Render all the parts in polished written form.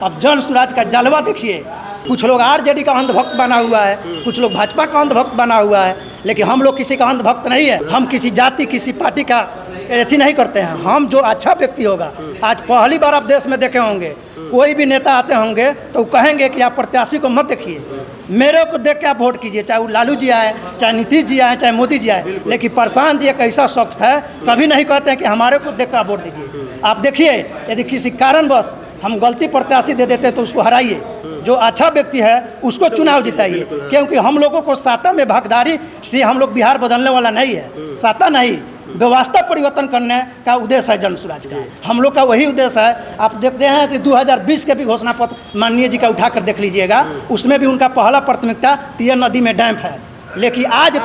अब जन स्वराज का जलवा देखिए। कुछ लोग आरजेडी का अंधभक्त बना हुआ है, कुछ लोग भाजपा का अंधभक्त बना हुआ है, लेकिन हम लोग किसी का अंधभक्त नहीं है। हम किसी जाति किसी पार्टी का ऐसी नहीं करते हैं। हम जो अच्छा व्यक्ति होगा, आज पहली बार आप देश में देखे होंगे कोई भी नेता आते होंगे तो कहेंगे कि आप प्रत्याशी को मत देखिए, मेरे को देख के आप वोट कीजिए, चाहे वो लालू जी आए, चाहे नीतीश जी आए, चाहे मोदी जी आए। लेकिन प्रशांत जी एक ऐसा शख्स है, कभी नहीं कहते हैं कि हमारे को देख कर आप वोट दीजिए। आप देखिए, यदि किसी कारणवश हम गलती प्रत्याशी दे देते हैं तो उसको हराइए, जो अच्छा व्यक्ति है उसको चुनाव जिताइए। क्योंकि हम लोगों को सत्ता में भागीदारी से हम लोग बिहार बदलने वाला नहीं है। सत्ता नहीं, व्यवस्था परिवर्तन करने का उद्देश्य है जन स्वराज का। हम लोग का वही उद्देश्य है। आप देखते हैं कि 2020 के भी घोषणा पत्र माननीय जी का उठाकर देख लीजिएगा, उसमें भी उनका पहला प्राथमिकता तिया नदी में डैम है। लेकिन आज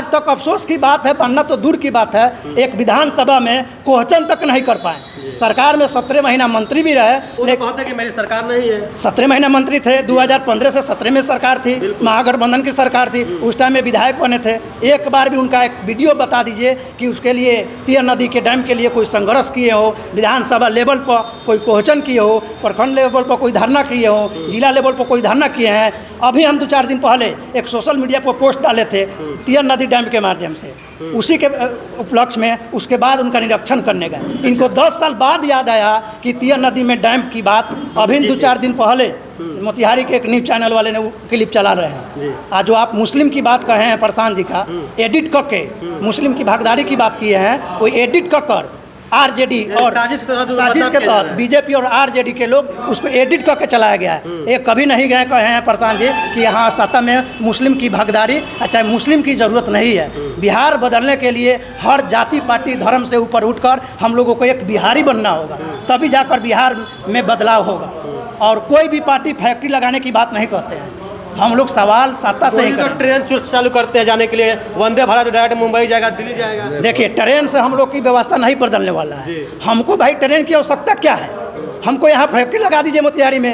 तक अफसोस की बात है, बनना तो दूर की बात है, एक विधानसभा में क्वेश्चन तक नहीं कर पाए। सरकार में 17 महीना मंत्री भी रहे, लेकिन कहते हैं कि मेरी सरकार नहीं है। 17 महीना मंत्री थे, 2015 से 17 में सरकार थी, महागठबंधन की सरकार थी, उस टाइम में विधायक बने थे। एक बार भी उनका एक वीडियो बता दीजिए कि उसके लिए तिया नदी के डैम के लिए कोई संघर्ष किए हो, विधानसभा लेवल पर कोई क्वेश्चन किए हो, प्रखंड लेवल पर कोई धरना किए हो, जिला लेवल पर कोई धरना किए हैं। अभी हम 2-4 दिन पहले एक सोशल मीडिया पर पोस्ट डाले थे तिया नदी डैम के माध्यम से, उसी के उपलक्ष्य में उसके बाद उनका निरीक्षण करने गए। इनको 10 साल बाद याद आया कि तिया नदी में डैम की बात अभी 2-4 दिन पहले मोतिहारी के एक न्यूज़ चैनल वाले ने क्लिप चला रहे हैं। आज जो आप मुस्लिम की बात कहे हैं प्रशांत जी का, एडिट करके मुस्लिम की भागीदारी की बात किए हैं, वो एडिट कर आरजेडी और साजिश के तहत बीजेपी और आरजेडी के लोग उसको एडिट करके चलाया गया है। ये कभी नहीं गए कहे हैं प्रशांत जी कि यहाँ सत्ता में मुस्लिम की भागीदारी, चाहे मुस्लिम की ज़रूरत नहीं है। बिहार बदलने के लिए हर जाति पार्टी धर्म से ऊपर उठकर हम लोगों को एक बिहारी बनना होगा, तभी जाकर बिहार में बदलाव होगा। और कोई भी पार्टी फैक्ट्री लगाने की बात नहीं कहते हैं। हम लोग सवाल सत्ता से ही करते। ट्रेन चालू करते हैं जाने के लिए, वंदे भारत डायरेक्ट मुंबई जाएगा, दिल्ली जाएगा। देखिए, ट्रेन से हम लोग की व्यवस्था नहीं बदलने वाला है। हमको भाई ट्रेन की आवश्यकता क्या है? हमको यहाँ फैक्ट्री लगा दीजिए मोतिहारी में।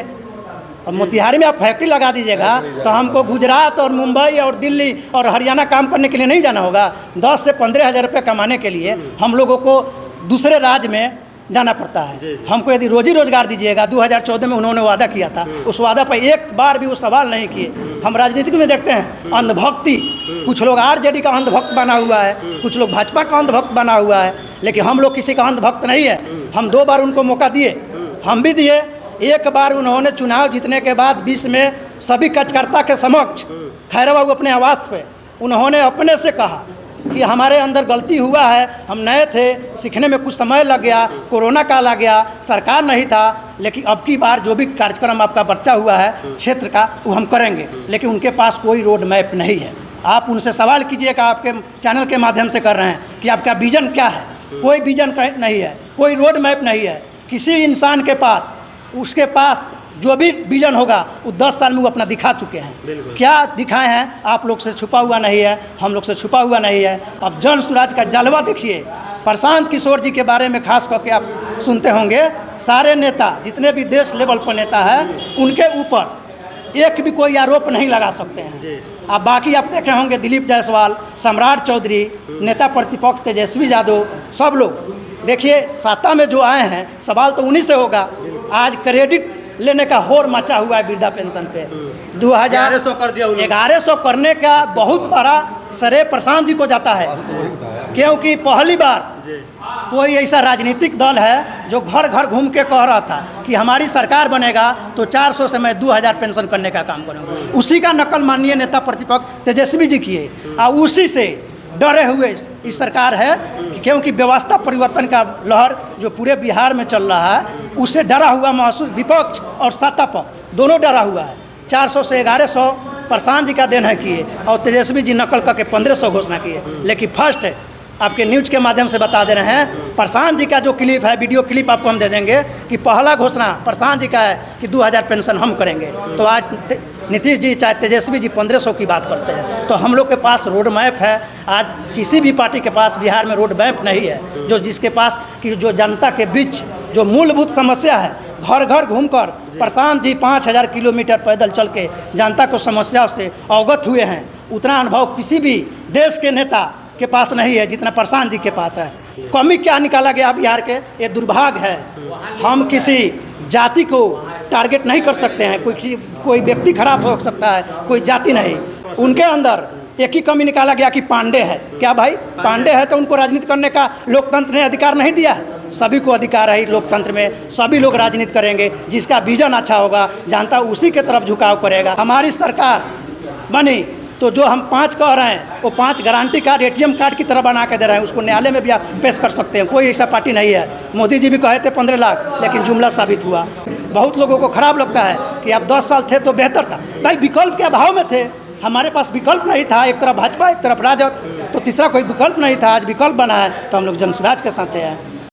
अब मोतिहारी में आप फैक्ट्री लगा दीजिएगा तो हमको गुजरात और मुंबई और दिल्ली और हरियाणा काम करने के लिए नहीं जाना होगा। 10 से 15 हज़ार रुपये कमाने के लिए हम लोगों को दूसरे राज्य में जाना पड़ता है। हमको यदि रोजी रोजगार दीजिएगा, 2014 में उन्होंने वादा किया था, उस वादा पर एक बार भी वो सवाल नहीं किए। हम राजनीति में देखते हैं अंधभक्ति, कुछ लोग आरजेडी का अंधभक्त बना हुआ है, कुछ लोग भाजपा का अंधभक्त बना हुआ है, लेकिन हम लोग किसी का अंधभक्त नहीं है। हम 2 बार उनको मौका दिए, हम भी दिए। एक बार उन्होंने चुनाव जीतने के बाद 20 में सभी कार्यकर्ता के समक्ष खैरबाबू अपने आवास पे उन्होंने अपने से कहा कि हमारे अंदर गलती हुआ है, हम नए थे, सीखने में कुछ समय लग गया, कोरोना काल आ गया, सरकार नहीं था, लेकिन अब की बार जो भी कार्यक्रम आपका बच्चा हुआ है क्षेत्र का वो हम करेंगे। लेकिन उनके पास कोई रोड मैप नहीं है। आप उनसे सवाल कीजिएगा, आपके चैनल के माध्यम से कर रहे हैं कि आपका विजन क्या है। कोई विजन नहीं है, कोई रोड मैप नहीं है। किसी इंसान के पास, उसके पास जो भी विजन होगा वो 10 साल में वो अपना दिखा चुके हैं। क्या दिखाए हैं? आप लोग से छुपा हुआ नहीं है, हम लोग से छुपा हुआ नहीं है। अब जन स्वराज का जलवा देखिए। प्रशांत किशोर जी के बारे में खास करके आप सुनते होंगे, सारे नेता जितने भी देश लेवल पर नेता है उनके ऊपर एक भी कोई आरोप नहीं लगा सकते हैं। आप बाकी आप देखे होंगे दिलीप जायसवाल, सम्राट चौधरी, नेता प्रतिपक्ष तेजस्वी यादव, सब लोग देखिए सत्ता में जो आए हैं, सवाल तो उन्हीं से होगा। आज क्रेडिट लेने का होर मचा हुआ है वृद्धा पेंशन पे। 1100 कर दिया, 1100 करने का बहुत बड़ा श्रेय प्रशांत जी को जाता है, क्योंकि पहली बार कोई ऐसा राजनीतिक दल है जो घर घर घूम के कह रहा था कि हमारी सरकार बनेगा तो 400 से मैं 2000 पेंशन करने का काम करूँगा। उसी का नकल माननीय नेता प्रतिपक्ष तेजस्वी जी किए और उसी से डरे हुए इस सरकार है, क्योंकि व्यवस्था परिवर्तन का लहर जो पूरे बिहार में चल रहा है उससे डरा हुआ महसूस विपक्ष और सत्ता पक्ष दोनों डरा हुआ है। 400 से 1100 प्रशांत जी का देन है किए और तेजस्वी जी नकल करके 1500 घोषणा किए। लेकिन फर्स्ट है आपके न्यूज़ के माध्यम से बता दे रहे हैं, प्रशांत जी का जो क्लिप है, वीडियो क्लिप आपको हम दे देंगे कि पहला घोषणा प्रशांत जी का है कि 2000 पेंशन हम करेंगे। तो आज नीतीश जी चाहे तेजस्वी जी 1500 की बात करते हैं। तो हम लोग के पास रोड मैप है। आज किसी भी पार्टी के पास बिहार में रोड मैप नहीं है, जो जिसके पास कि जो जनता के बीच जो मूलभूत समस्या है, घर घर घूमकर प्रशांत जी 5000 किलोमीटर पैदल चल के जनता को समस्याओं से अवगत हुए हैं। उतना अनुभव किसी भी देश के नेता के पास नहीं है जितना प्रशांत जी के पास है। कमी क्या निकाला गया बिहार के? ये दुर्भाग्य है। हम किसी जाति को टारगेट नहीं कर सकते हैं। कोई व्यक्ति खराब हो सकता है, कोई जाति नहीं। उनके अंदर एक ही कमी निकाला गया कि पांडे है। क्या भाई पांडे है तो उनको राजनीति करने का लोकतंत्र ने अधिकार नहीं दिया है? सभी को अधिकार है लोकतंत्र में, सभी लोग राजनीति करेंगे। जिसका विजन अच्छा होगा, जनता उसी के तरफ झुकाव करेगा। हमारी सरकार बनी तो जो हम 5 कह रहे हैं वो 5 गारंटी कार्ड ATM कार्ड की तरह बना के दे रहे हैं, उसको न्यायालय में भी आप पेश कर सकते हैं। कोई ऐसा पार्टी नहीं है। मोदी जी भी कहे थे 15 लाख, लेकिन जुमला साबित हुआ। बहुत लोगों को खराब लगता है कि आप 10 साल थे तो बेहतर था। भाई विकल्प के अभाव में थे, हमारे पास विकल्प नहीं था। एक तरफ भाजपा, एक तरफ राजद, तो तीसरा कोई विकल्प नहीं था। आज विकल्प बना है तो हम लोग जनसुराज के साथ हैं।